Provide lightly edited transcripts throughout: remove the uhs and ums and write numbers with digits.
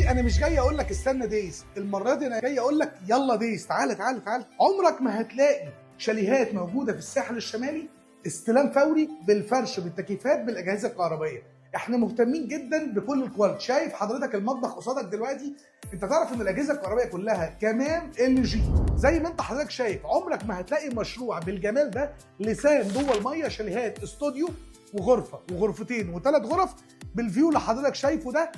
دي انا مش جاي اقول لك استنى دايس، المره دي انا جاي اقول لك يلا دايس، تعالى تعالى تعالى. عمرك ما هتلاقي شاليهات موجوده في الساحل الشمالي استلام فوري بالفرش بالتكييفات بالاجهزه الكهربائيه. احنا مهتمين جدا بكل الكواليتي. شايف حضرتك المطبخ قصادك دلوقتي؟ انت تعرف ان الاجهزه الكهربائيه كلها كمان LG. زي ما انت حضرتك شايف، عمرك ما هتلاقي مشروع بالجمال ده، لسان جوه الميه، شاليهات استوديو وغرفه وغرفتين وثلاث غرف بالفيو اللي حضرتك شايفه ده،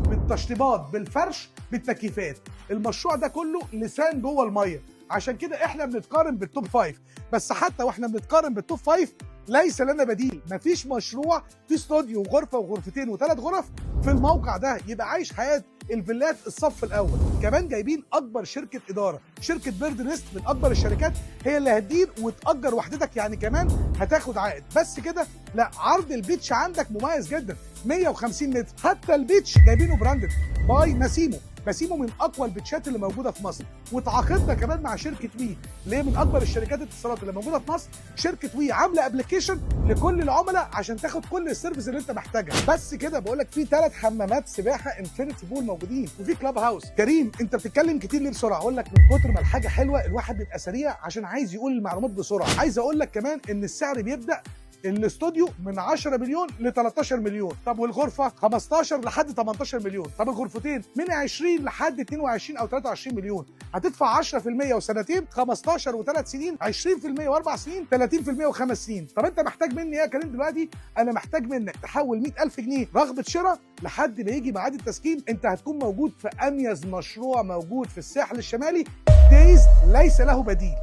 بالتشطيبات بالفرش بالتكييفات. المشروع ده كله لسان جوه الميه. عشان كده احنا بنتقارن بالتوب 5، بس حتى واحنا بنتقارن بالتوب 5 ليس لنا بديل. مفيش مشروع في استوديو وغرفه وغرفتين وثلاث غرف في الموقع ده يبقى عايش حياه الفيلات الصف الاول. كمان جايبين اكبر شركه اداره، شركه بيرد نست، من اكبر الشركات، هي اللي هتدير وتاجر وحدتك، يعني كمان هتاخد عائد. بس كده لا، عرض البيتش عندك مميز جدا، 150 متر. حتى البيتش جايبينه براندد باي ماسيمو. ماسيمو من اقوى البيتشات اللي موجوده في مصر، وتعاقدنا كمان مع شركه وي اللي هي من اكبر الشركات الاتصالات اللي موجوده في مصر. شركه وي عامله ابلكيشن لكل العملاء عشان تاخد كل السيرفيس اللي انت محتاجها. بس كده بقول لك في 3 حمامات سباحه انفينيتي بول موجودين، وفي كلاب هاوس. كريم انت بتتكلم كتير ليه بسرعه؟ اقول لك من كتر ما الحاجه حلوه الواحد بيبقى سريع عشان عايز يقول المعلومات بسرعه. عايز اقول لك كمان ان السعر بيبدا الاستوديو من 10 مليون ل 13 مليون. طب والغرفه 15 لحد 18 مليون. طب الغرفتين من 20 لحد 22 او 23 مليون. هتدفع 10% وسنتين، 15 وثلاث سنين، 20% واربع سنين، 30% وخمس سنين. طب انت محتاج مني ايه يا كريم دلوقتي؟ انا محتاج منك تحول 100,000 جنيه رغبه شراء لحد ما يجي ميعاد التسكين. انت هتكون موجود في اميز مشروع موجود في الساحل الشمالي. دايز ليس له بديل.